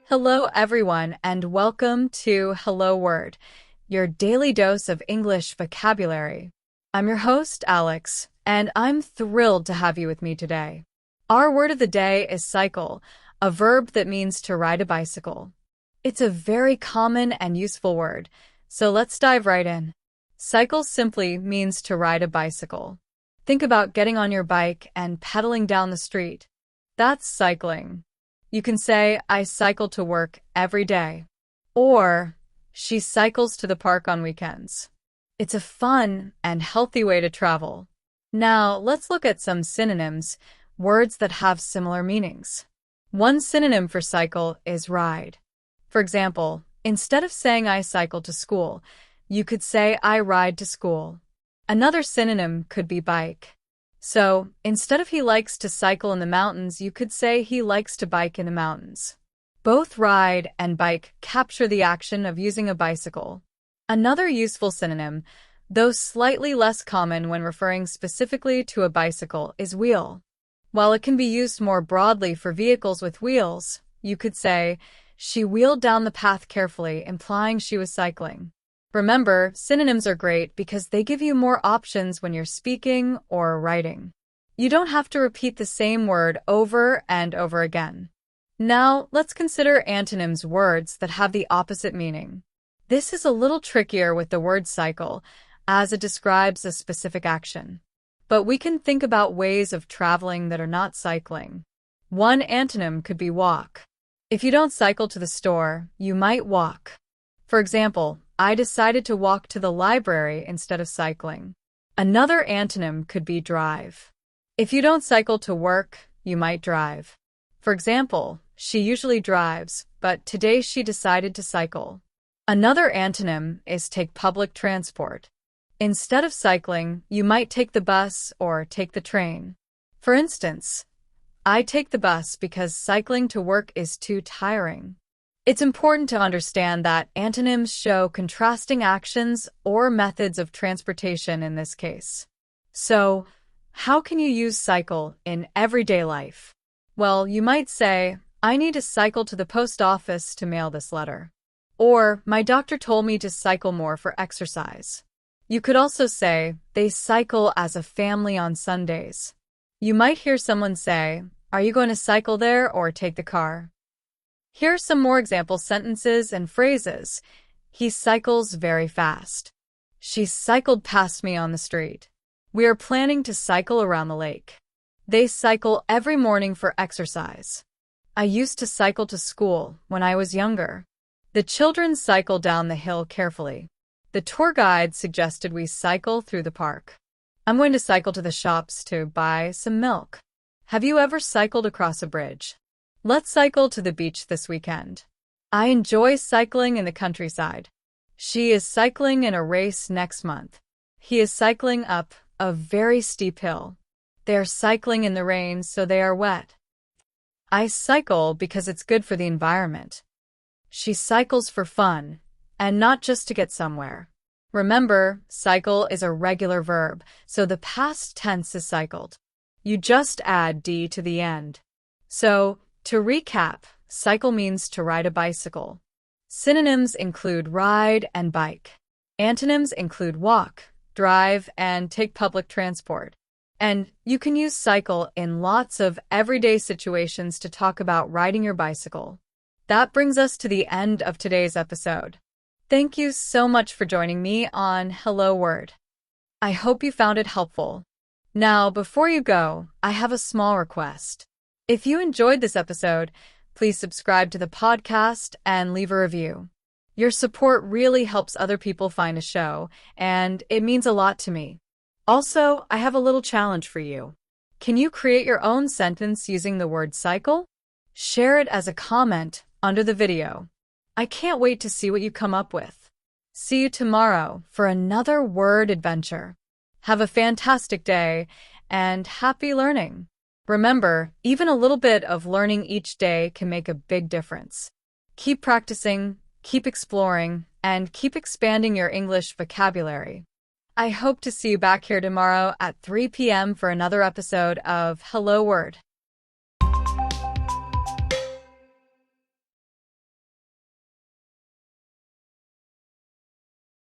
Hello, everyone, and welcome to Hello Word, your daily dose of English vocabulary. I'm your host, Alex, and I'm thrilled to have you with me today. Our word of the day is cycle, a verb that means to ride a bicycle. It's a very common and useful word, so let's dive right in. Cycle simply means to ride a bicycle. Think about getting on your bike and pedaling down the street. That's cycling. You can say, I cycle to work every day. Or, she cycles to the park on weekends. It's a fun and healthy way to travel. Now, let's look at some synonyms, words that have similar meanings. One synonym for cycle is ride. For example, instead of saying I cycle to school, you could say I ride to school. Another synonym could be bike. So, instead of he likes to cycle in the mountains, you could say he likes to bike in the mountains. Both ride and bike capture the action of using a bicycle. Another useful synonym, though slightly less common when referring specifically to a bicycle, is wheel. While it can be used more broadly for vehicles with wheels, you could say, she wheeled down the path carefully, implying she was cycling. Remember, synonyms are great because they give you more options when you're speaking or writing. You don't have to repeat the same word over and over again. Now, let's consider antonyms, words that have the opposite meaning. This is a little trickier with the word cycle, as it describes a specific action. But we can think about ways of traveling that are not cycling. One antonym could be walk. If you don't cycle to the store, you might walk. For example, I decided to walk to the library instead of cycling. Another antonym could be drive. If you don't cycle to work, you might drive. For example, she usually drives, but today she decided to cycle. Another antonym is take public transport. Instead of cycling, you might take the bus or take the train. For instance, I take the bus because cycling to work is too tiring. It's important to understand that antonyms show contrasting actions or methods of transportation in this case. So, how can you use cycle in everyday life? Well, you might say, I need to cycle to the post office to mail this letter. Or, my doctor told me to cycle more for exercise. You could also say, they cycle as a family on Sundays. You might hear someone say, are you going to cycle there or take the car? Here are some more example sentences and phrases. He cycles very fast. She cycled past me on the street. We are planning to cycle around the lake. They cycle every morning for exercise. I used to cycle to school when I was younger. The children cycle down the hill carefully. The tour guide suggested we cycle through the park. I'm going to cycle to the shops to buy some milk. Have you ever cycled across a bridge? Let's cycle to the beach this weekend. I enjoy cycling in the countryside. She is cycling in a race next month. He is cycling up a very steep hill. They are cycling in the rain, so they are wet. I cycle because it's good for the environment. She cycles for fun, and not just to get somewhere. Remember, cycle is a regular verb, so the past tense is cycled. You just add D to the end. So, to recap, cycle means to ride a bicycle. Synonyms include ride and bike. Antonyms include walk, drive, and take public transport. And you can use cycle in lots of everyday situations to talk about riding your bicycle. That brings us to the end of today's episode. Thank you so much for joining me on Hello Word. I hope you found it helpful. Now, before you go, I have a small request. If you enjoyed this episode, please subscribe to the podcast and leave a review. Your support really helps other people find a show, and it means a lot to me. Also, I have a little challenge for you. Can you create your own sentence using the word cycle? Share it as a comment under the video. I can't wait to see what you come up with. See you tomorrow for another word adventure. Have a fantastic day and happy learning. Remember, even a little bit of learning each day can make a big difference. Keep practicing, keep exploring, and keep expanding your English vocabulary. I hope to see you back here tomorrow at 3 p.m. for another episode of Hello Word.